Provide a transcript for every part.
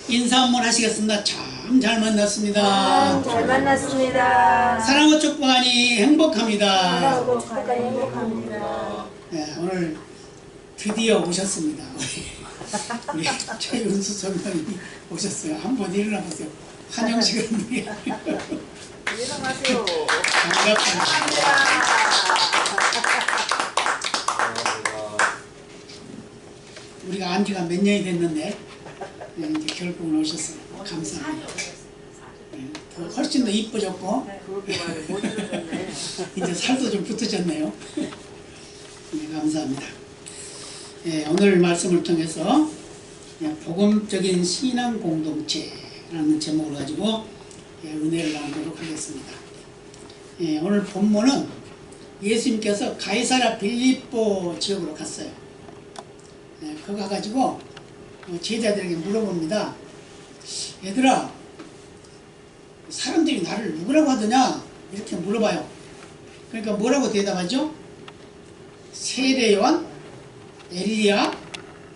인사 한번 하시겠습니다. 참 잘 만났습니다. 잘 만났습니다. 사랑과 축복하니 행복합니다. 사랑하고 축복하니 행복합니다. 네, 오늘 드디어 오셨습니다. 우리 최윤수 선생님이 오셨어요. 한번 일어나 보세요. 한영식을 누리. 일어나세요. 반갑습니다. 우리가 안 지가 몇 년이 됐는데 네, 이제 결국은 오셨어요. 감사합니다. 네, 훨씬 더 이뻐졌고 이제 살도 좀 붙으셨네요. 네, 감사합니다. 네, 오늘 말씀을 통해서 복음적인 신앙 공동체라는 제목을 가지고 은혜를 나누도록 하겠습니다. 오늘 본문은 예수님께서 가이사랴 빌립보 지역으로 갔어요. 그거 가가지고 제자들에게 물어봅니다. 얘들아, 사람들이 나를 누구라고 하더냐? 이렇게 물어봐요. 그러니까 뭐라고 대답하죠? 세례 요한, 엘리야,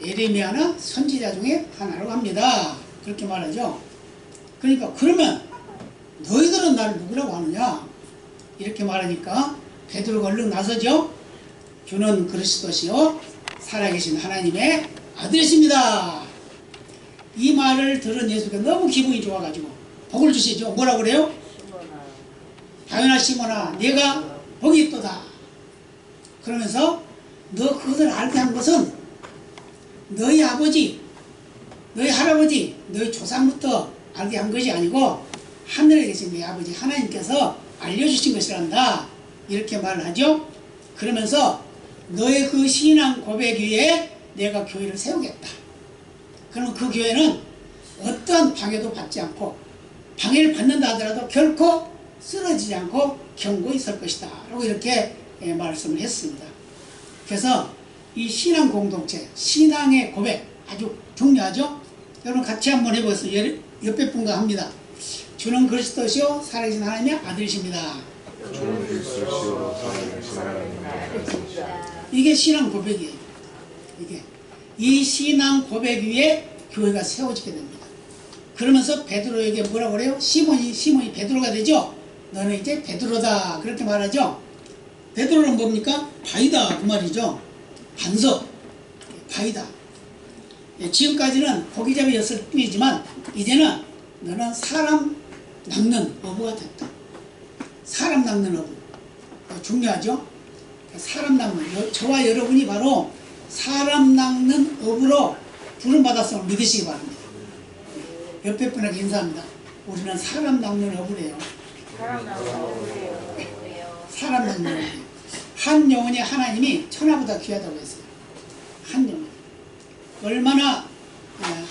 에레미야나 선지자 중에 하나라고 합니다. 그렇게 말하죠. 그러니까 그러면 너희들은 나를 누구라고 하느냐? 이렇게 말하니까 베드로가 얼른 나서죠. 주는 그리스도시요 살아계신 하나님의 아들이십니다. 이 말을 들은 예수가 너무 기분이 좋아가지고 복을 주시죠. 뭐라고 그래요? 다윗아 시몬아 내가 복이 있도다. 그러면서 너 그것을 알게 한 것은 너희 아버지, 너희 할아버지, 너희 조상부터 알게 한 것이 아니고 하늘에 계신 내 아버지 하나님께서 알려주신 것이란다. 이렇게 말을 하죠. 그러면서 너의 그 신앙 고백 위에 내가 교회를 세우겠다. 그럼 그 교회는 어떠한 방해도 받지 않고 방해를 받는다 하더라도 결코 쓰러지지 않고 견고히 설 것이다 라고 이렇게 말씀을 했습니다. 그래서 이 신앙 공동체, 신앙의 고백 아주 중요하죠. 여러분 같이 한번 해보겠습니다. 옆에 분과 합니다. 주는 그리스도시요 살아계신 하나님의 아들이십니다. 주는 그리스도시요 살아계신 하나님의 아들이십니다. 이게 신앙 고백이에요. 이 신앙 고백 위에 교회가 세워지게 됩니다. 그러면서 베드로에게 뭐라고 그래요? 시몬이 베드로가 되죠. 너는 이제 베드로다 그렇게 말하죠. 베드로는 뭡니까? 바위다 그 말이죠. 반석 바위다. 지금까지는 고기잡이였을 뿐이지만 이제는 너는 사람 낚는 어부가 됐다. 사람 낚는 어부 중요하죠. 사람 낚는 저와 여러분이 바로 사람 낚는 어부로 부름받았음을 믿으시기 바랍니다. 옆에 분에게 인사합니다. 우리는 사람 낚는 어부래요. 사람 낚는 어부. 한 영혼이 하나님이 천하보다 귀하다고 했어요. 한 영혼. 얼마나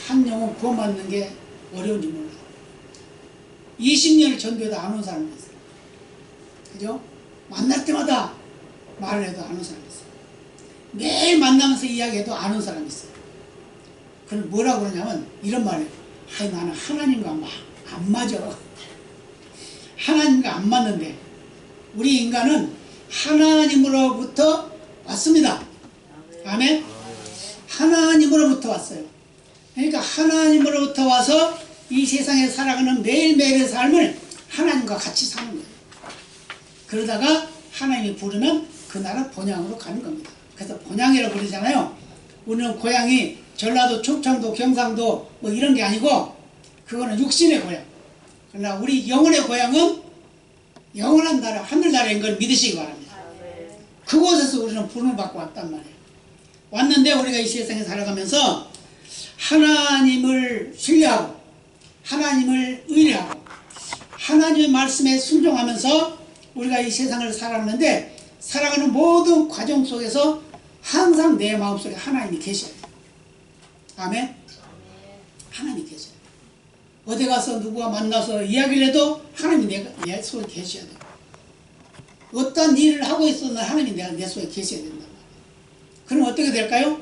한 영혼 구원받는 게 어려운지 몰라요. 20년을 전도해도 안 온 사람이 있어요. 그죠? 만날 때마다 말을 해도 안 온 사람이 있어요. 매일 만나면서 이야기해도 안 온 사람이 있어요. 그럼 뭐라고 그러냐면 이런 말이에요. 아이 나는 하나님과 안 맞아. 하나님과 안 맞는데 우리 인간은 하나님으로부터 왔습니다. 아멘? 하나님으로부터 왔어요. 그러니까 하나님으로부터 와서 이 세상에 살아가는 매일매일의 삶을 하나님과 같이 사는 거예요. 그러다가 하나님이 부르면 그 나라 본향으로 가는 겁니다. 그래서 본향이라고 부르잖아요. 우리는 고향이 전라도, 충청도, 경상도 뭐 이런 게 아니고 그거는 육신의 고향. 그러나 우리 영혼의 고향은 영원한 나라, 하늘나라인 걸 믿으시기 바랍니다. 그곳에서 우리는 부름을 받고 왔단 말이에요. 왔는데 우리가 이 세상에 살아가면서 하나님을 신뢰하고 하나님을 의뢰하고 하나님의 말씀에 순종하면서 우리가 이 세상을 살아가는데 살아가는 모든 과정 속에서 항상 내 마음속에 하나님이 계셔야 돼요. 아멘? 하나님이 계셔야 돼요. 어디 가서 누구와 만나서 이야기를 해도 하나님이 내 속에 계셔야 돼요. 어떤 일을 하고 있어도 하나님이 내 속에 계셔야 된단 말이에요. 그럼 어떻게 될까요?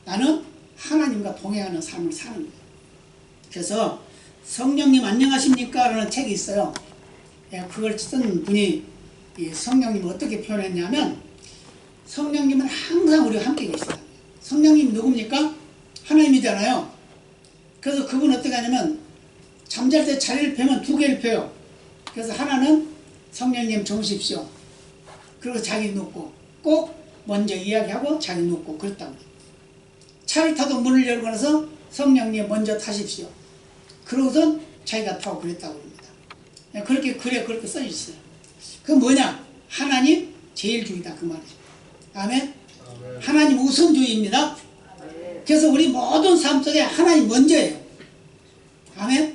나는 하나님과 동행하는 삶을 사는 거예요. 그래서 성령님 안녕하십니까? 라는 책이 있어요. 그걸 쓴 분이 성령님을 어떻게 표현했냐면 성령님은 항상 우리와 함께 계시다. 성령님이 누굽니까? 하나님이잖아요. 그래서 그분은 어떻게 하냐면 잠잘 때 자리를 펴면 두 개를 펴요. 그래서 하나는 성령님 주무십시오. 그리고 자기 눕고 꼭 먼저 이야기하고 자기 눕고 그랬다고. 차를 타도 문을 열고 나서 성령님 먼저 타십시오. 그러고선 자기가 타고 그랬다고 합니다. 그렇게 그렇게 써있어요. 그 뭐냐? 하나님 제일주의다 그 말이죠. 아멘. 하나님 우선주의입니다. 그래서 우리 모든 삶 속에 하나님 먼저예요. 아멘.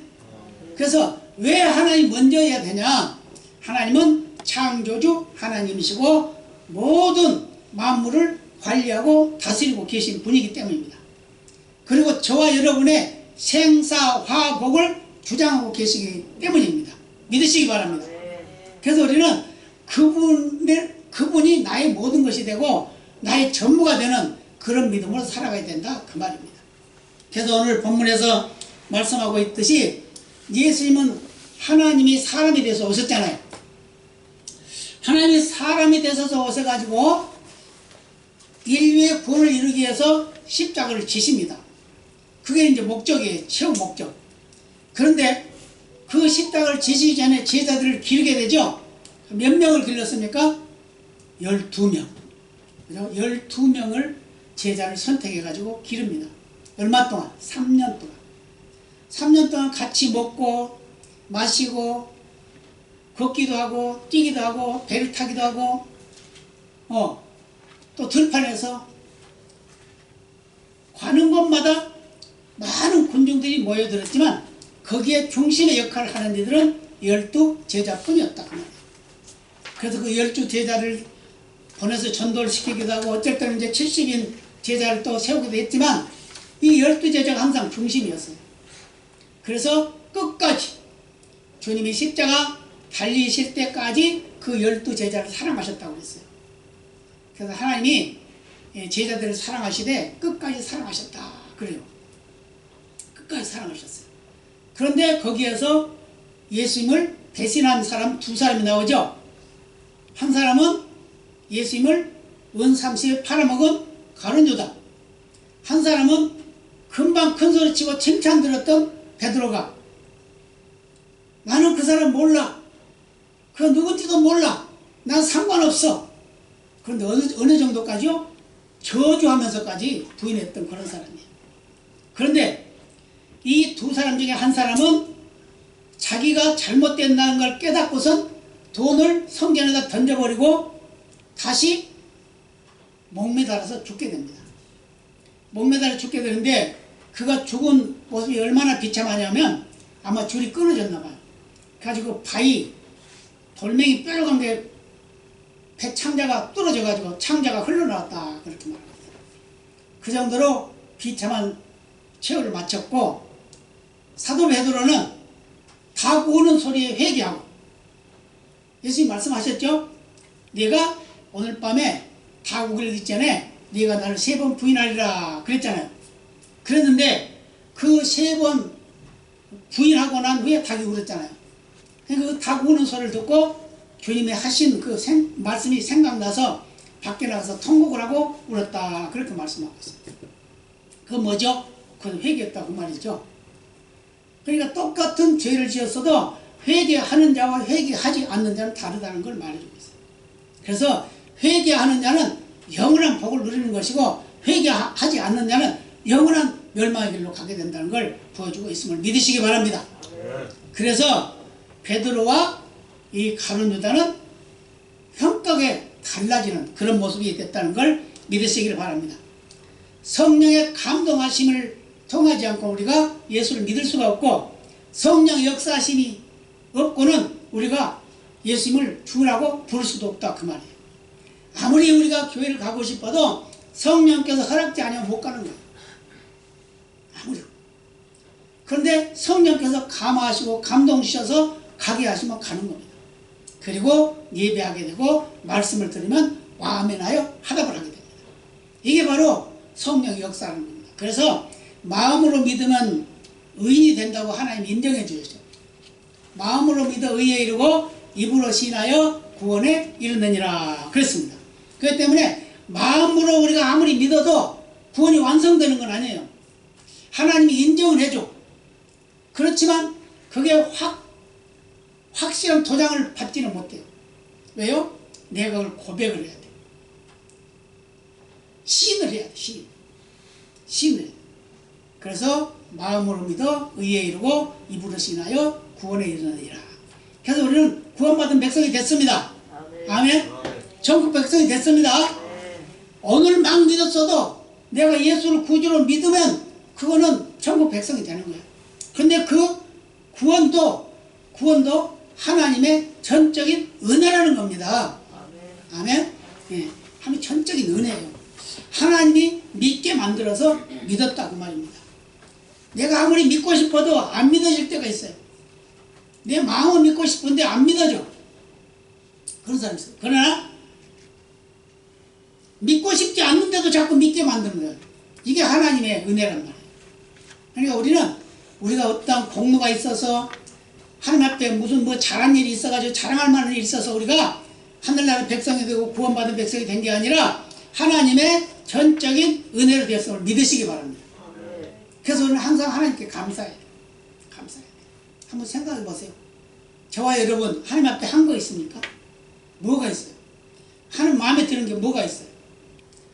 그래서 왜 하나님 먼저여야 되냐? 하나님은 창조주 하나님이시고 모든 만물을 관리하고 다스리고 계신 분이기 때문입니다. 그리고 저와 여러분의 생사화복을 주장하고 계시기 때문입니다. 믿으시기 바랍니다. 그래서 우리는 그분이 나의 모든 것이 되고 나의 전부가 되는 그런 믿음으로 살아가야 된다 그 말입니다. 그래서 오늘 본문에서 말씀하고 있듯이 예수님은 하나님이 사람이 돼서 오셨잖아요. 하나님이 사람이 되셔서 오셔가지고 인류의 구원을 이루기 위해서 십자가를 지십니다. 그게 이제 목적이에요. 최후 목적. 그런데 그 십자가를 지시기 전에 제자들을 기르게 되죠. 몇 명을 길렀습니까? 12명. 12명을 제자를 선택해가지고 기릅니다. 얼마 동안? 3년 동안. 3년 동안 같이 먹고 마시고 걷기도 하고 뛰기도 하고 배를 타기도 하고 또 들판에서 가는 곳마다 많은 군중들이 모여들었지만 거기에 중심의 역할을 하는 이들은 12제자뿐이었다. 그래서 그 12제자를 보내서 전도를 시키기도 하고 어쩔 때는 이제 70인 제자를 또 세우기도 했지만 이 12제자가 항상 중심이었어요. 그래서 끝까지 주님이 십자가 달리실 때까지 그 12제자를 사랑하셨다고 그랬어요. 그래서 하나님이 제자들을 사랑하시되 끝까지 사랑하셨다 그래요. 끝까지 사랑하셨어요. 그런데 거기에서 예수님을 대신한 사람 두 사람이 나오죠. 한 사람은 예수님을 은30에 팔아먹은 가룟 유다, 한 사람은 금방 큰소리 치고 칭찬 들었던 베드로가 나는 그 사람 몰라, 그 누군지도 몰라, 난 상관없어. 그런데 어느 정도까지요? 저주하면서까지 부인했던 그런 사람이에요. 그런데 이 두 사람 중에 한 사람은 자기가 잘못된다는 걸 깨닫고선 돈을 성전에다 던져버리고 다시 목매달아서 죽게 됩니다. 목매달아 죽게 되는데 그가 죽은 모습이 얼마나 비참하냐면 아마 줄이 끊어졌나 봐요. 그래가지고 바위 돌멩이 뾰족한 게 배 창자가 뚫어져가지고 창자가 흘러나왔다 그렇게 말합니다. 그 정도로 비참한 최후를 마쳤고 사도 베드로는 닭 우는 소리에 회개하고 예수님 말씀하셨죠? 네가 오늘 밤에 닭 우기 전에 네가 나를 3번 부인하리라 그랬잖아요. 그랬는데 그 3번 부인하고 난 후에 닭이 울었잖아요. 그 닭 우는 소리를 듣고 주님이 하신 그 말씀이 생각나서 밖에 나가서 통곡을 하고 울었다 그렇게 말씀하고 있습니다. 그 뭐죠? 그건 회개했다고 말이죠. 그러니까 똑같은 죄를 지었어도 회개하는 자와 회개하지 않는 자는 다르다는 걸 말해주고 있어요. 그래서 회개하는 자는 영원한 복을 누리는 것이고 회개하지 않는 자는 영원한 멸망의 길로 가게 된다는 걸 보여주고 있음을 믿으시기 바랍니다. 그래서 베드로와 이 가룟 유다는 현격에 달라지는 그런 모습이 됐다는 걸 믿으시기를 바랍니다. 성령의 감동하심을 통하지 않고 우리가 예수를 믿을 수가 없고 성령 역사하심이 없고는 우리가 예수님을 주라고 부를 수도 없다 그 말이에요. 아무리 우리가 교회를 가고 싶어도 성령께서 허락지 않으면 못 가는 거예요. 아무리. 그런데 성령께서 감화하시고 감동주셔서 가게 하시면 가는 겁니다. 그리고 예배하게 되고 말씀을 들으면 아멘하여 화답을 하게 됩니다. 이게 바로 성령의 역사라는 겁니다. 그래서 마음으로 믿으면 의인이 된다고 하나님 인정해 주셨죠. 마음으로 믿어 의에 이르고 입으로 신하여 구원에 이르느니라 그랬습니다. 그렇기 때문에 마음으로 우리가 아무리 믿어도 구원이 완성되는 건 아니에요. 하나님이 인정을 해줘. 그렇지만 그게 확실한 도장을 받지는 못해요. 왜요? 내가 그걸 고백을 해야 돼. 시인을 해야 돼. 시인을 해야 돼. 그래서 마음으로 믿어 의에 이르고 입으로 신하여 구원에 이르느니라. 그래서 우리는 구원받은 백성이 됐습니다. 아멘. 전국 백성이 됐습니다. 오늘 막 믿었어도 내가 예수를 구주로 믿으면 그거는 전국 백성이 되는 거야. 근데 그 구원도 하나님의 전적인 은혜라는 겁니다. 아멘. 예, 하나님의 전적인 은혜예요. 하나님이 믿게 만들어서 믿었다 그 말입니다. 내가 아무리 믿고 싶어도 안 믿어질 때가 있어요. 내 마음은 믿고 싶은데 안 믿어져. 그런 사람이 있어요. 그러나 믿고 싶지 않는데도 자꾸 믿게 만드는 거예요. 이게 하나님의 은혜란 말이에요. 그러니까 우리가 어떤 공로가 있어서 하나님 앞에 무슨 뭐 잘한 일이 있어가지고 자랑할 만한 일이 있어서 우리가 하늘나라 백성이 되고 구원받은 백성이 된 게 아니라 하나님의 전적인 은혜로 되었음을 믿으시기 바랍니다. 그래서 우리는 항상 하나님께 감사해야 돼요. 감사해야 돼요. 한번 생각해 보세요. 저와 여러분 하나님 앞에 한 거 있습니까? 뭐가 있어요? 하나님 마음에 드는 게 뭐가 있어요?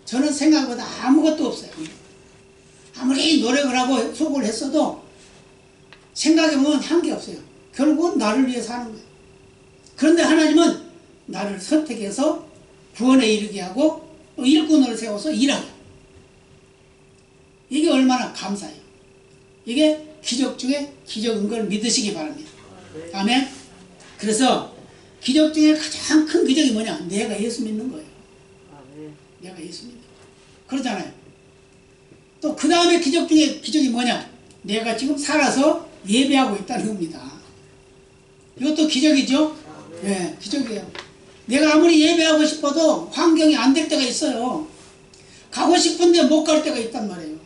저는 생각보다 아무것도 없어요. 아무리 노력을 하고 수고를 했어도 생각해보면 한 게 없어요. 결국은 나를 위해서 하는 거예요. 그런데 하나님은 나를 선택해서 구원에 이르게 하고 일꾼으로 세워서 일하게. 이게 얼마나 감사해요. 이게 기적 중에 기적인 걸 믿으시기 바랍니다. 아멘. 그래서 기적 중에 가장 큰 기적이 뭐냐? 내가 예수 믿는 거예요. 내가 예수 믿는 거예요. 그러잖아요. 또 그 다음에 기적 중에 기적이 뭐냐? 내가 지금 살아서 예배하고 있다는 겁니다. 이것도 기적이죠? 네, 기적이에요. 내가 아무리 예배하고 싶어도 환경이 안 될 때가 있어요. 가고 싶은데 못 갈 때가 있단 말이에요.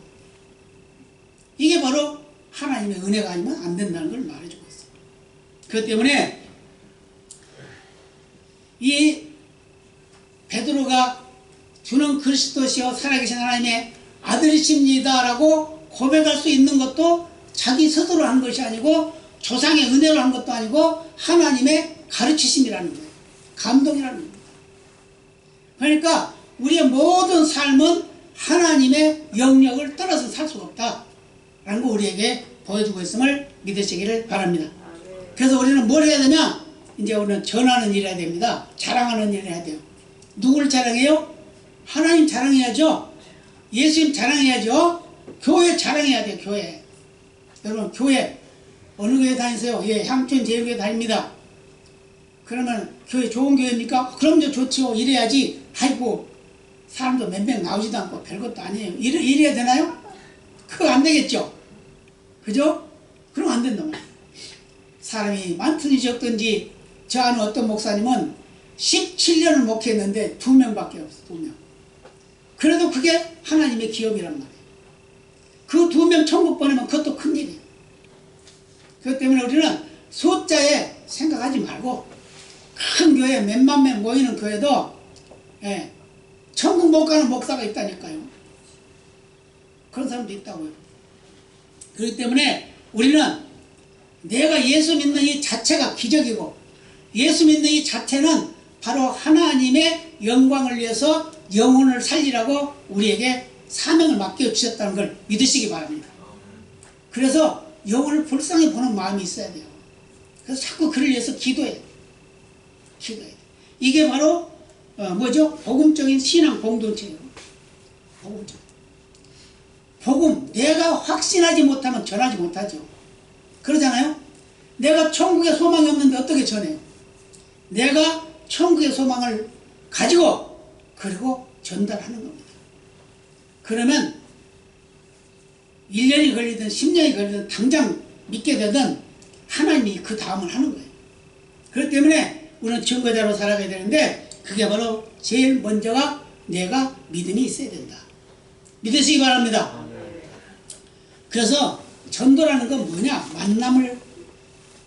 이게 바로 하나님의 은혜가 아니면 안 된다는 걸 말해주고 있어요. 그렇기 때문에 이 베드로가 주는 그리스도시요 살아계신 하나님의 아들이십니다 라고 고백할 수 있는 것도 자기 스스로 한 것이 아니고 조상의 은혜로 한 것도 아니고 하나님의 가르치심이라는 거예요. 감동이라는 겁니다. 그러니까 우리의 모든 삶은 하나님의 영역을 떠나서 살 수가 없다라는 거 우리에게 보여주고 있음을 믿으시기를 바랍니다. 그래서 우리는 뭘 해야 되냐? 이제 우리는 전하는 일을 해야 됩니다. 자랑하는 일을 해야 돼요. 누구를 자랑해요? 하나님 자랑해야죠. 예수님 자랑해야죠. 교회 자랑해야 돼요. 교회. 여러분 교회 어느 교회 다니세요? 예, 향촌 제일교회 다닙니다. 그러면 교회 좋은 교회입니까? 그럼요 좋죠. 이래야지. 아이고 사람도 몇 명 나오지도 않고 별것도 아니에요. 이래야 되나요? 그거 안 되겠죠. 그죠? 그럼 안 된단 말이에요. 사람이 많든지 적든지 저 아는 어떤 목사님은 17년을 목회했는데 2명밖에 없어. 2명. 그래도 그게 하나님의 기업이란 말이에요. 그 2명 천국 보내면 그것도 큰일이에요. 그렇기 때문에 우리는 숫자에 생각하지 말고 큰 교회 몇만 명 모이는 교회도 예, 천국 못 가는 목사가 있다니까요. 그런 사람도 있다고요. 그렇기 때문에 우리는 내가 예수 믿는 이 자체가 기적이고 예수 믿는 이 자체는 바로 하나님의 영광을 위해서 영혼을 살리라고 우리에게 사명을 맡겨주셨다는 걸 믿으시기 바랍니다. 그래서 영혼을 불쌍히 보는 마음이 있어야 돼요. 그래서 자꾸 그를 위해서 기도해야 돼요. 기도해야 돼요. 이게 바로 뭐죠? 복음적인 신앙 공동체예요. 복음적. 복음, 내가 확신하지 못하면 전하지 못하죠. 그러잖아요. 내가 천국에 소망이 없는데 어떻게 전해요? 내가 천국의 소망을 가지고 그리고 전달하는 겁니다. 그러면 1년이 걸리든 10년이 걸리든 당장 믿게 되든 하나님이 그 다음을 하는 거예요. 그렇기 때문에 우리는 증거자로 살아가야 되는데 그게 바로 제일 먼저가 내가 믿음이 있어야 된다. 믿으시기 바랍니다. 그래서 전도라는 건 뭐냐? 만남을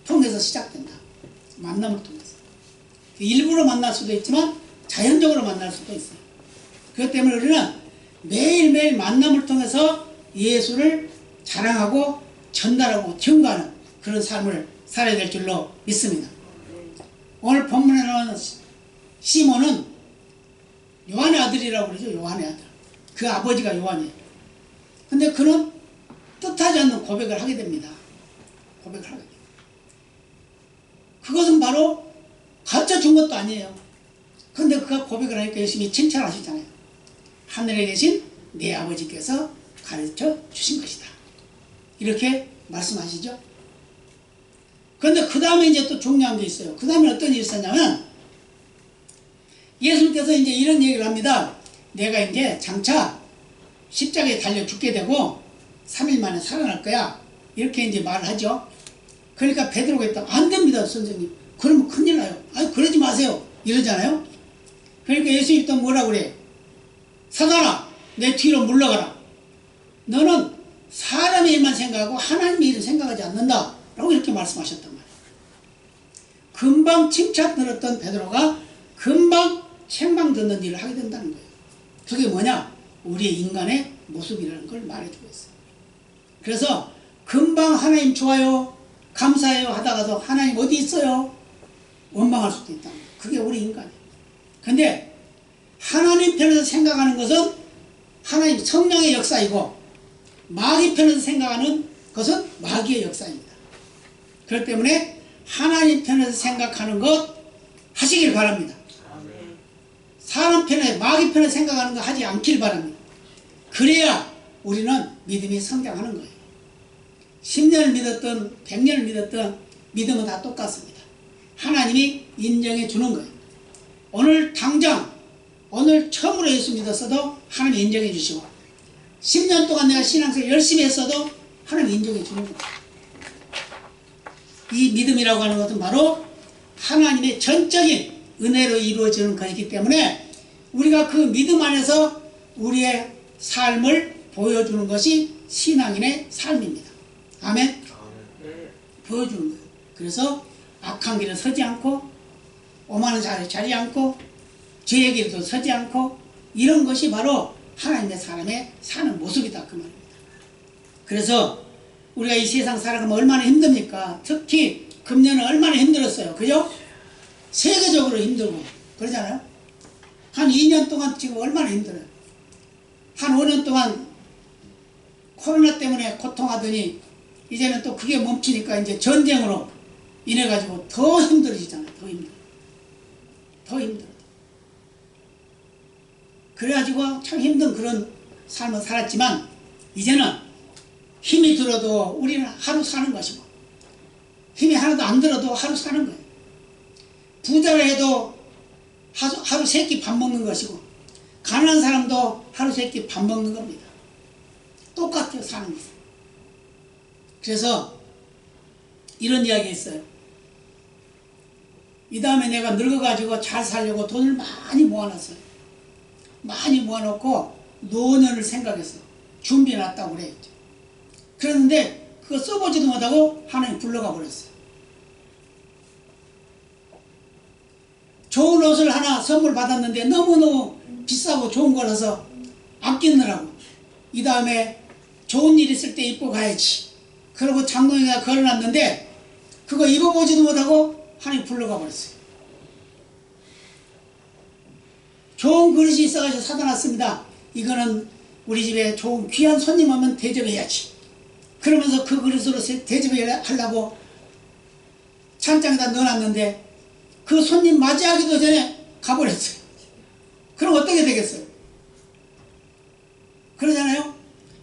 통해서 시작된다. 만남을 통해서. 일부러 만날 수도 있지만 자연적으로 만날 수도 있어요. 그렇기 때문에 우리는 매일매일 만남을 통해서 예수를 자랑하고 전달하고 증거하는 그런 삶을 살아야 될 줄로 믿습니다. 오늘 본문에 나오는 시몬은 요한의 아들이라고 그러죠. 요한의 아들. 그 아버지가 요한이에요. 근데 그는 뜻하지 않는 고백을 하게 됩니다. 고백을 하게 돼요. 그것은 바로 가르쳐 준 것도 아니에요. 근데 그가 고백을 하니까 열심히 칭찬하시잖아요. 하늘에 계신 내 아버지께서 가르쳐 주신 것이다. 이렇게 말씀하시죠. 그런데 그 다음에 이제 또 중요한 게 있어요. 그 다음에 어떤 일이 있었냐면 예수님께서 이제 이런 얘기를 합니다. 내가 이제 장차 십자가에 달려 죽게 되고 3일 만에 살아날 거야. 이렇게 이제 말을 하죠. 그러니까 베드로가 있다. 안 됩니다, 선생님. 그러면 큰일 나요. 아니, 그러지 마세요. 이러잖아요. 그러니까 예수님이 또 뭐라고 그래? 사단아, 내 뒤로 물러가라. 너는 사람의 일만 생각하고 하나님의 일을 생각하지 않는다. 라고 이렇게 말씀하셨단 말이에요. 금방 칭찬 들었던 베드로가 금방 책망 듣는 일을 하게 된다는 거예요. 그게 뭐냐? 우리의 인간의 모습이라는 걸 말해주고 있어요. 그래서 금방 하나님 좋아요, 감사해요 하다가도 하나님 어디 있어요? 원망할 수도 있다. 그게 우리 인간이에요. 근데 하나님 편에서 생각하는 것은 하나님 성령의 역사이고 마귀 편에서 생각하는 것은 마귀의 역사입니다. 그렇기 때문에 하나님 편에서 생각하는 것 하시길 바랍니다. 사람 편에 마귀 편에 생각하는 거 하지 않길 바랍니다. 그래야 우리는 믿음이 성장하는 거예요. 10년을 믿었던 100년을 믿었던 믿음은 다 똑같습니다. 하나님이 인정해 주는 거예요. 오늘 당장 오늘 처음으로 예수 믿었어도 하나님 인정해 주시고 10년 동안 내가 신앙생활 열심히 했어도 하나님 인정해 주는 거예요. 이 믿음이라고 하는 것은 바로 하나님의 전적인 은혜로 이루어지는 것이기 때문에 우리가 그 믿음 안에서 우리의 삶을 보여주는 것이 신앙인의 삶입니다. 아멘? 보여주는 거예요. 그래서 악한 길은 서지 않고 오만한 자리에 자리 않고 죄의 길도 서지 않고 이런 것이 바로 하나님의 사람의 사는 모습이다 그 말입니다. 그래서 우리가 이 세상 살아가면 얼마나 힘듭니까? 특히 금년은 얼마나 힘들었어요. 그죠? 세계적으로 힘들고 그러잖아요. 한 2년 동안 지금 얼마나 힘들어요. 한 5년 동안 코로나 때문에 고통하더니 이제는 또 그게 멈추니까 이제 전쟁으로 인해 가지고 더 힘들어지잖아요. 더 힘들어. 더 힘들어. 그래가지고 참 힘든 그런 삶을 살았지만 이제는 힘이 들어도 우리는 하루 사는 것이고 힘이 하나도 안 들어도 하루 사는 거예요. 부자를 해도 하루 세 끼 밥 먹는 것이고 가난한 사람도 하루 세 끼 밥 먹는 겁니다. 똑같아요. 사는 것. 그래서 이런 이야기 있어요. 이 다음에 내가 늙어가지고 잘 살려고 돈을 많이 모아놨어요. 많이 모아놓고 노년을 생각했어요. 준비해놨다고 그래. 그랬는데 그거 써보지도 못하고 하나님 불러가 버렸어요. 좋은 옷을 하나 선물 받았는데 너무너무 비싸고 좋은 거라서 아끼느라고 이 다음에 좋은 일 있을 때 입고 가야지 그러고 장롱에다 걸어놨는데 그거 입어보지도 못하고 하나님 불러가 버렸어요. 좋은 그릇이 있어가지고 사다 놨습니다. 이거는 우리 집에 좋은 귀한 손님 오면 대접해야지. 그러면서 그 그릇으로 대접하려고 찬장에다 넣어놨는데 그 손님 맞이하기도 전에 가버렸어요. 그럼 어떻게 되겠어요? 그러잖아요.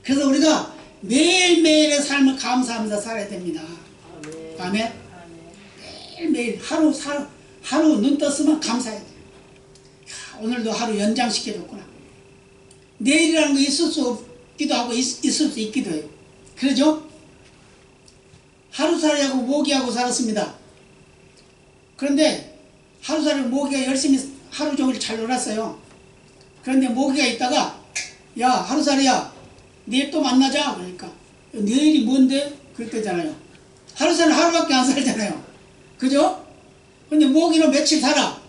그래서 우리가 매일매일의 삶을 감사하면서 살아야 됩니다. 아멘. 매일매일 하루 눈 떴으면 감사해야 돼요. 야, 오늘도 하루 연장시켜줬구나. 내일이라는 거 있을 수 없기도 하고 있을 수 있기도 해요. 그러죠? 하루살이하고 모기하고 살았습니다. 그런데 하루살이 모기가 열심히 하루 종일 잘 놀았어요. 그런데 모기가 있다가 야 하루살이야 내일 또 만나자. 그러니까 내일이 뭔데? 그랬대잖아요. 하루살이 하루밖에 안 살잖아요. 그죠? 근데 모기는 며칠 살아.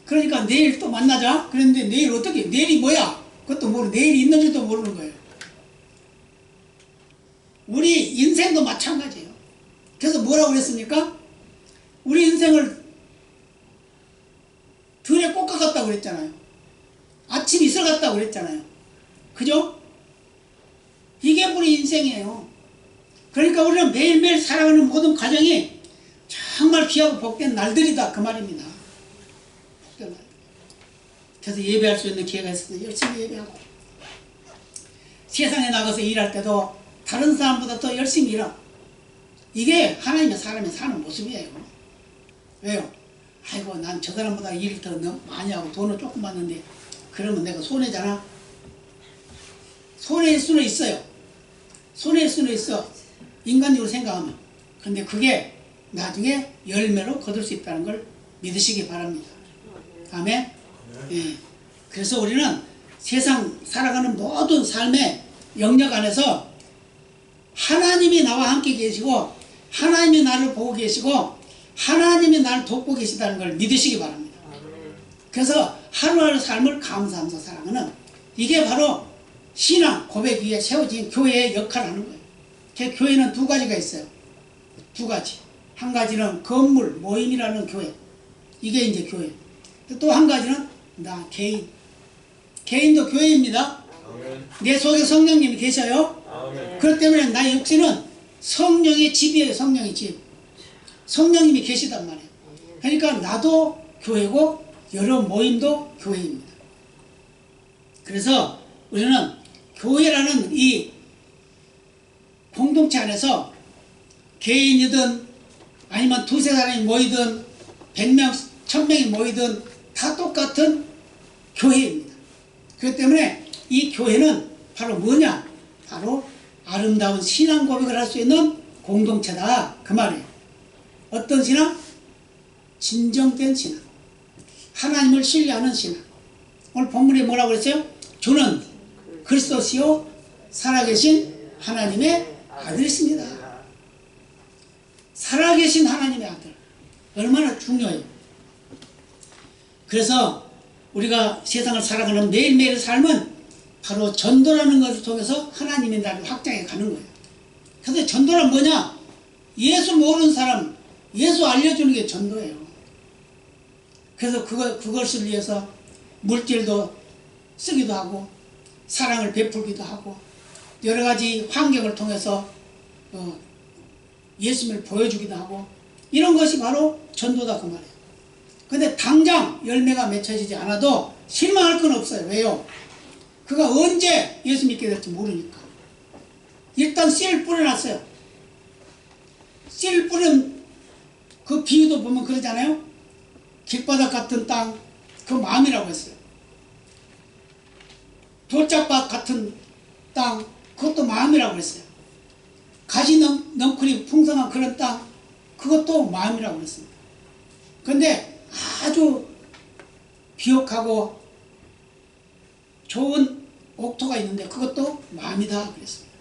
그러니까 내일 또 만나자. 그랬는데 내일 어떻게? 내일이 뭐야? 그것도 모르고 내일이 있는 줄도 모르는 거예요. 우리 인생도 마찬가지예요. 그래서 뭐라고 그랬습니까? 우리 인생을 들에 꽂아갔다고 그랬잖아요. 아침 이슬 같다고 그랬잖아요. 그죠? 이게 우리 인생이에요. 그러니까 우리는 매일매일 살아가는 모든 과정이 정말 귀하고 복된 날들이다 그 말입니다. 복된 날. 그래서 예배할 수 있는 기회가 있어서 열심히 예배하고, 세상에 나가서 일할 때도 다른 사람보다 더 열심히 일하고, 이게 하나님의 사람이 사는 모습이에요. 왜요? 아이고 난 저 사람보다 일을 더 많이 하고 돈을 조금 받는데 그러면 내가 손해잖아. 손해일 수는 있어요. 손해일 수는 있어, 인간적으로 생각하면. 근데 그게 나중에 열매로 거둘 수 있다는 걸 믿으시기 바랍니다. 아멘. 예. 그래서 우리는 세상 살아가는 모든 삶의 영역 안에서 하나님이 나와 함께 계시고, 하나님이 나를 보고 계시고, 하나님이 나를 돕고 계시다는 걸 믿으시기 바랍니다. 그래서 하루하루 삶을 감사하면서 살아가는, 이게 바로 신앙 고백 위에 세워진 교회의 역할을 하는 거예요. 교회는 두 가지가 있어요. 두 가지. 한 가지는 건물 모임이라는 교회, 이게 이제 교회. 또 한 가지는 나 개인, 개인도 교회입니다. 내 속에 성령님이 계셔요. 그렇기 때문에 나의 육신은 성령의 집이에요. 성령의 집. 성령님이 계시단 말이에요. 그러니까 나도 교회고 여러 모임도 교회입니다. 그래서 우리는 교회라는 이 공동체 안에서 개인이든 아니면 두세 사람이 모이든 100명, 1000명이 모이든 다 똑같은 교회입니다. 그렇기 때문에 이 교회는 바로 뭐냐? 바로 아름다운 신앙 고백을 할 수 있는 공동체다 그 말이에요. 어떤 신앙? 진정된 신앙, 하나님을 신뢰하는 신앙. 오늘 본문에 뭐라고 그랬어요? 주는 그리스도시요 살아계신 하나님의 아들이십니다. 살아계신 하나님의 아들, 얼마나 중요해요. 그래서 우리가 세상을 살아가는 매일매일의 삶은 바로 전도라는 것을 통해서 하나님의 나라를 확장해 가는 거예요. 그런데 전도란 뭐냐? 예수 모르는 사람 예수 알려주는 게 전도예요. 그래서 그것을 위해서 물질도 쓰기도 하고 사랑을 베풀기도 하고 여러 가지 환경을 통해서 예수님을 보여주기도 하고, 이런 것이 바로 전도다 그 말이에요. 근데 당장 열매가 맺혀지지 않아도 실망할 건 없어요. 왜요? 그가 언제 예수 믿게 될지 모르니까. 일단 씨를 뿌려놨어요. 씨를 뿌린 그 비유도 보면 그러잖아요. 길바닥 같은 땅, 그 마음이라고 했어요. 돌짝밭 같은 땅, 그것도 마음이라고 했어요. 가지 넝쿨이 풍성한 그런 땅, 그것도 마음이라고 그랬습니다. 근데 아주 비옥하고 좋은 옥토가 있는데 그것도 마음이다 그랬습니다.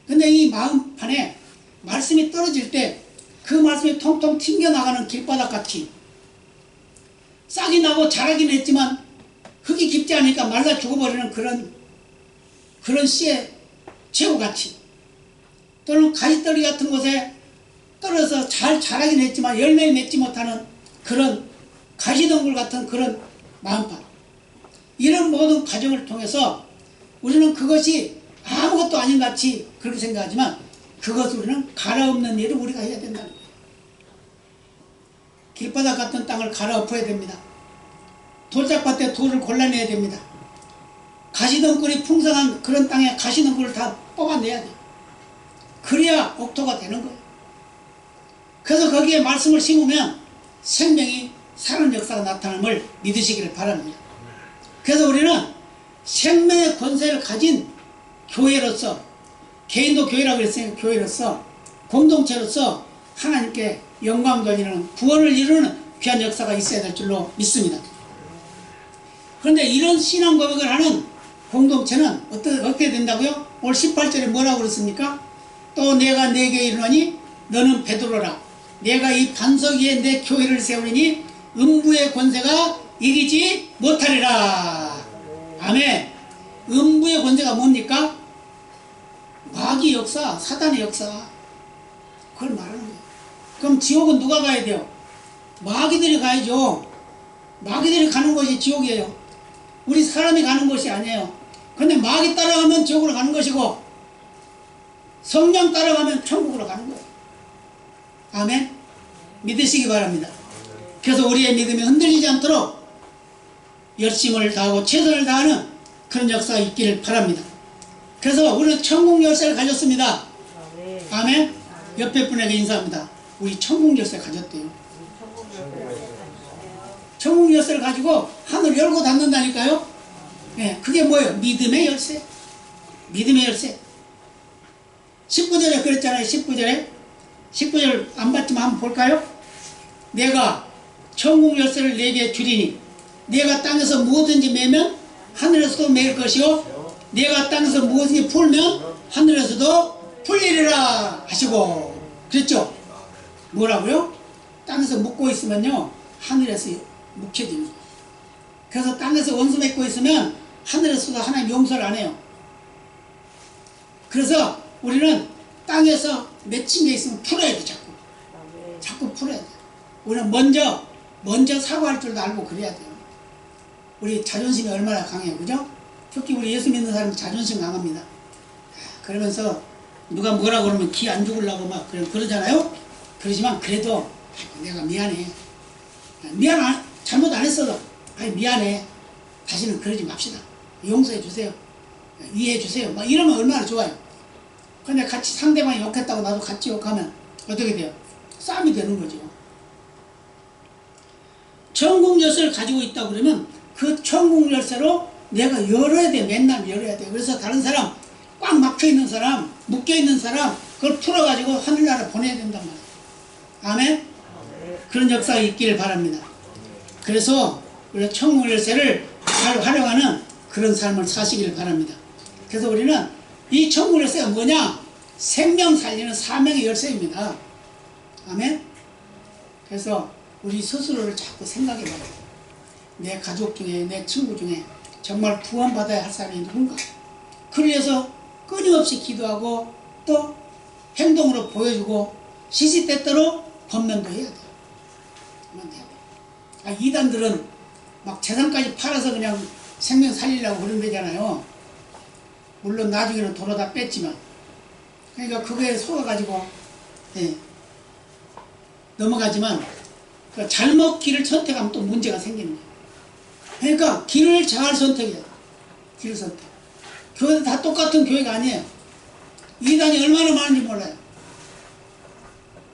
근데 이 마음판에 말씀이 떨어질 때 그 말씀이 통통 튕겨나가는 길바닥 같이 싹이 나고 자라긴 했지만 흙이 깊지 않으니까 말라 죽어버리는 그런 씨의 최고같이, 또는 가지떨이 같은 곳에 떨어져서 잘 자라긴 했지만 열매 맺지 못하는 그런 가시덩굴 같은 그런 마음판, 이런 모든 과정을 통해서 우리는 그것이 아무것도 아닌 같이 그렇게 생각하지만 그것을 우리는 갈아엎는 일을 우리가 해야 된다는 거예요. 길바닥 같은 땅을 갈아엎어야 됩니다. 돌짝밭에 돌을 골라내야 됩니다. 가시덩굴이 풍성한 그런 땅에 가시덩굴을 다 뽑아내야 돼요. 그래야 옥토가 되는 거예요. 그래서 거기에 말씀을 심으면 생명이 사는 역사가 나타남을 믿으시기를 바랍니다. 그래서 우리는 생명의 권세를 가진 교회로서, 개인도 교회라고 그랬으니까 교회로서, 공동체로서 하나님께 영광 돌리는 구원을 이루는 귀한 역사가 있어야 될 줄로 믿습니다. 그런데 이런 신앙 고백을 하는 공동체는 어떻게 된다고요? 오늘 18절에 뭐라고 그랬습니까? 또 내가 네게 이르노니 너는 베드로라. 내가 이 반석 위에 내 교회를 세우리니 음부의 권세가 이기지 못하리라. 아멘. 음부의 권세가 뭡니까? 마귀 역사, 사단의 역사. 그걸 말하는 거예요. 그럼 지옥은 누가 가야 돼요? 마귀들이 가야죠. 마귀들이 가는 곳이 지옥이에요. 우리 사람이 가는 곳이 아니에요. 근데 마귀 따라가면 지옥으로 가는 것이고 성령 따라가면 천국으로 가는 거예요. 아멘. 믿으시기 바랍니다. 그래서 우리의 믿음이 흔들리지 않도록 열심을 다하고 최선을 다하는 그런 역사가 있기를 바랍니다. 그래서 우리는 천국 열쇠를 가졌습니다. 아멘. 옆에 분에게 인사합니다. 우리 천국 열쇠 가졌대요. 천국 열쇠를 가지고 하늘 열고 닫는다니까요. 네, 그게 뭐예요? 믿음의 열쇠. 믿음의 열쇠. 19절에 그랬잖아요. 19절 안 봤지만 한번 볼까요? 내가 천국 열쇠를 내게 주리니 내가 땅에서 무엇든지 매면 하늘에서도 매일 것이요 내가 땅에서 무엇든지 풀면 하늘에서도 풀리리라 하시고 그랬죠? 뭐라고요? 땅에서 묵고 있으면요 하늘에서 묵혀지는 거예요. 그래서 땅에서 원수 맺고 있으면 하늘에서도 하나님 용서를 안 해요. 그래서 우리는 땅에서 맺힌 게 있으면 풀어야 돼. 자꾸 풀어야 돼. 우리는 먼저 사과할 줄도 알고 그래야 돼요. 우리 자존심이 얼마나 강해요. 그죠? 특히 우리 예수 믿는 사람은 자존심 강합니다. 그러면서 누가 뭐라 그러면 기 안 죽으려고 막 그러잖아요. 그러지만 그래도 내가 미안해. 잘못 안 했어도 미안해. 다시는 그러지 맙시다. 용서해 주세요. 이해해 주세요. 막 이러면 얼마나 좋아요. 근데 같이 상대방이 욕했다고 나도 같이 욕하면 어떻게 돼요? 싸움이 되는 거죠. 천국 열쇠를 가지고 있다고 그러면 그 천국 열쇠로 내가 열어야 돼. 맨날 열어야 돼. 그래서 다른 사람 꽉 막혀있는 사람 묶여있는 사람 그걸 풀어가지고 하늘나라 보내야 된단 말이에요. 아멘? 그런 역사가 있기를 바랍니다. 그래서 우리가 천국 열쇠를 잘 활용하는 그런 삶을 사시기를 바랍니다. 그래서 우리는 이 천국 열쇠가 뭐냐? 생명 살리는 사명의 열쇠입니다. 아멘? 그래서 우리 스스로를 자꾸 생각해봐요. 내 가족 중에 내 친구 중에 정말 구원받아야 할 사람이 누군가? 그를 위해서 끊임없이 기도하고 또 행동으로 보여주고 시시때때로 권면도 해야 돼요. 이단들은 막 재산까지 팔아서 그냥 생명 살리려고 그런다잖아요. 물론 나중에는 돈을 다 뺐지만 그러니까 그거에 속아가지고 넘어가지만 그 잘못 길을 선택하면 또 문제가 생기는 거예요. 그러니까 길을 잘 선택해야 돼요. 길 선택. 교회도 다 똑같은 교회가 아니에요. 이단이 얼마나 많은지 몰라요.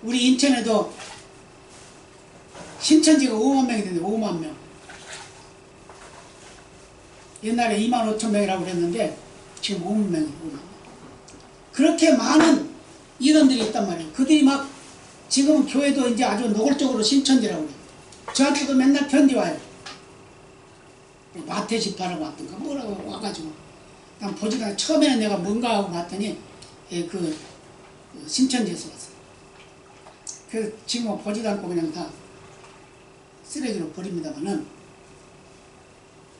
우리 인천에도 신천지가 5만 명이 되는데 5만 명. 옛날에 2만 5천 명이라고 그랬는데 지금 5만 명이 5만 명. 그렇게 많은 이단들이 있단 말이에요. 그들이 막 지금은 교회도 이제 아주 노골적으로 신천지라고 그래요. 저한테도 맨날 편지 와요. 마태 집파라고 왔던가 뭐라고 와가지고 난 보지도 않고 처음에는 내가 뭔가 하고 봤더니 그 신천지에서 왔어요. 그래서 지금은 보지도 않고 그냥 다 쓰레기로 버립니다만은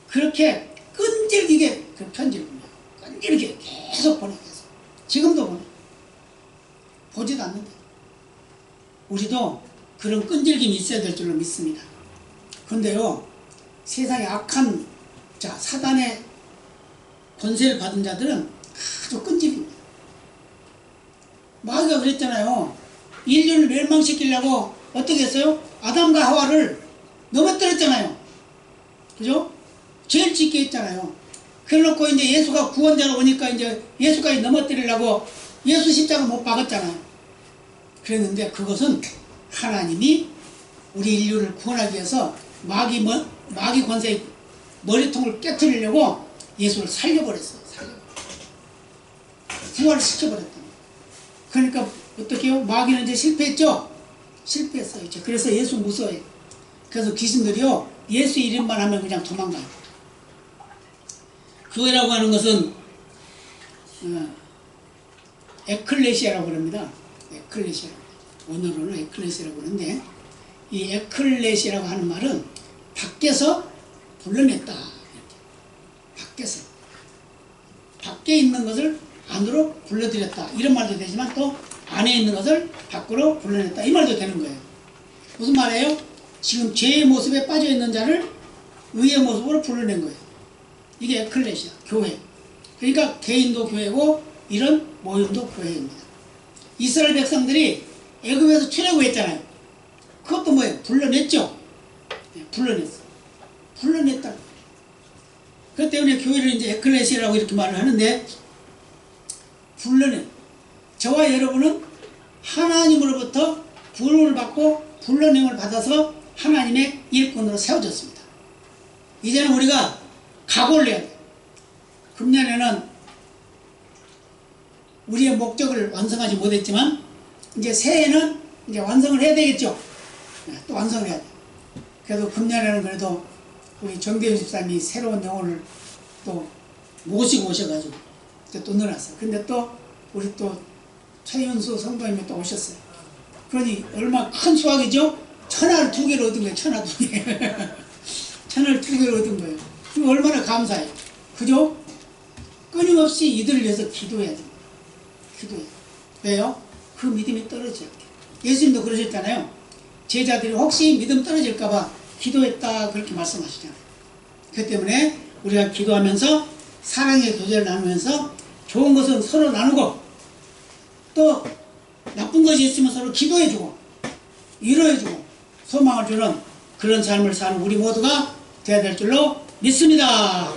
그렇게 끈질기게 그 편지를 보내요. 끈질기게 계속 보내요. 지금도 보내요. 보지도 않는데 우리도 그런 끈질김이 있어야 될 줄로 믿습니다. 근데요 세상에 악한 사단의 권세를 받은 자들은 아주 끈질깁니다. 마귀가 그랬잖아요. 인류를 멸망시키려고 어떻게 했어요? 아담과 하와를 넘어뜨렸잖아요. 그죠? 죄를 짓게 했잖아요. 그래놓고 이제 예수가 구원자로 오니까 이제 예수까지 넘어뜨리려고 예수 십자가 못 박았잖아요. 그랬는데 그것은 하나님이 우리 인류를 구원하기 위해서 마귀 권세의 머리통을 깨트리려고 예수를 살려버렸어요. 부활을 시켜버렸다. 그러니까 어떻게 해요? 마귀는 이제 실패했죠? 실패했어요. 이제. 그래서 예수 무서워해. 그래서 귀신들이요 예수 이름만 하면 그냥 도망가요. 교회라고 하는 것은 에클레시아라고 그럽니다. 에클레시아. 오늘은 에클레시아라고 그러는데 이 에클레시아라고 하는 말은 밖에서 불러냈다. 밖에서. 밖에 있는 것을 안으로 불러들였다. 이런 말도 되지만 또 안에 있는 것을 밖으로 불러냈다. 이 말도 되는 거예요. 무슨 말이에요? 지금 죄의 모습에 빠져 있는 자를 의의 모습으로 불러낸 거예요. 이게 에클레시아, 교회. 그러니까 개인도 교회고 이런 모임도 교회입니다. 이스라엘 백성들이 애굽에서 출애굽했잖아요. 그것도 뭐예요? 불러냈죠. 네, 불러냈어. 불러냈다. 그것 때문에 교회를 이제 에클레시아라고 이렇게 말을 하는데, 불러낸, 저와 여러분은 하나님으로부터 부름을 받고 불러냄을 받아서 하나님의 일꾼으로 세워졌습니다. 이제는 우리가 각오를 해야 돼요. 금년에는 우리의 목적을 완성하지 못했지만 이제 새해에는 이제 완성을 해야 되겠죠. 또 완성을 해야 돼요. 그래도 금년에는 그래도 우리 정대윤 집사님이 새로운 영혼을 또 모시고 오셔가지고 또 늘어났어요. 근데 또 우리 또 최윤수 성도님이 또 오셨어요. 그러니 얼마나 큰 수확이죠? 천하를 2개를 얻은 거예요. 천하 2개. 천하를 2개를 얻은 거예요. 그럼 얼마나 감사해요. 그죠? 끊임없이 이들을 위해서 기도해야 됩니다. 기도해야 돼요. 왜요? 그 믿음이 떨어지지 않게. 예수님도 그러셨잖아요. 제자들이 혹시 믿음 떨어질까봐 기도했다 그렇게 말씀하시잖아요. 그 때문에 우리가 기도하면서 사랑의 교제를 나누면서 좋은 것은 서로 나누고 또 나쁜 것이 있으면 서로 기도해주고 위로해주고 소망을 주는 그런 삶을 사는 우리 모두가 되어야 될 줄로 믿습니다.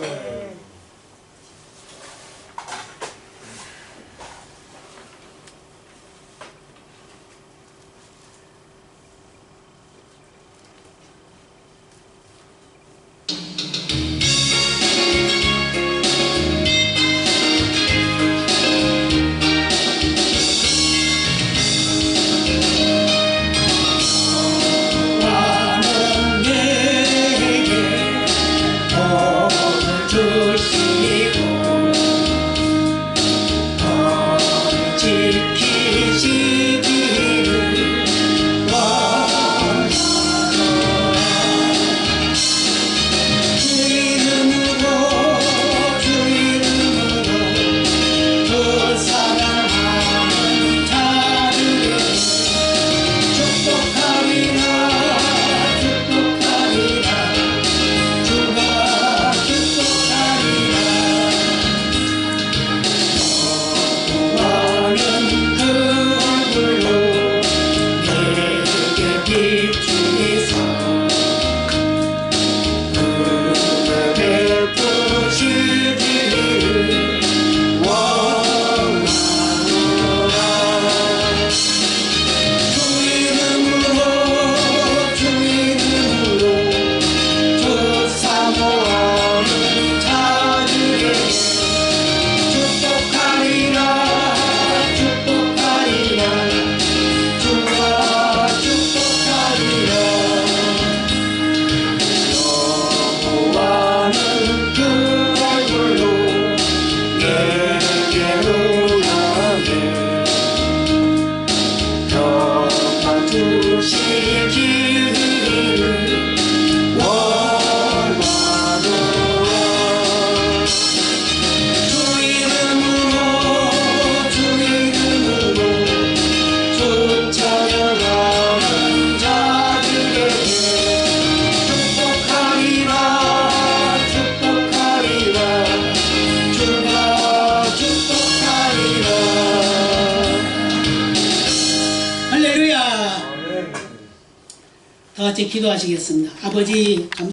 다 같이 기도하시겠습니다. 아버지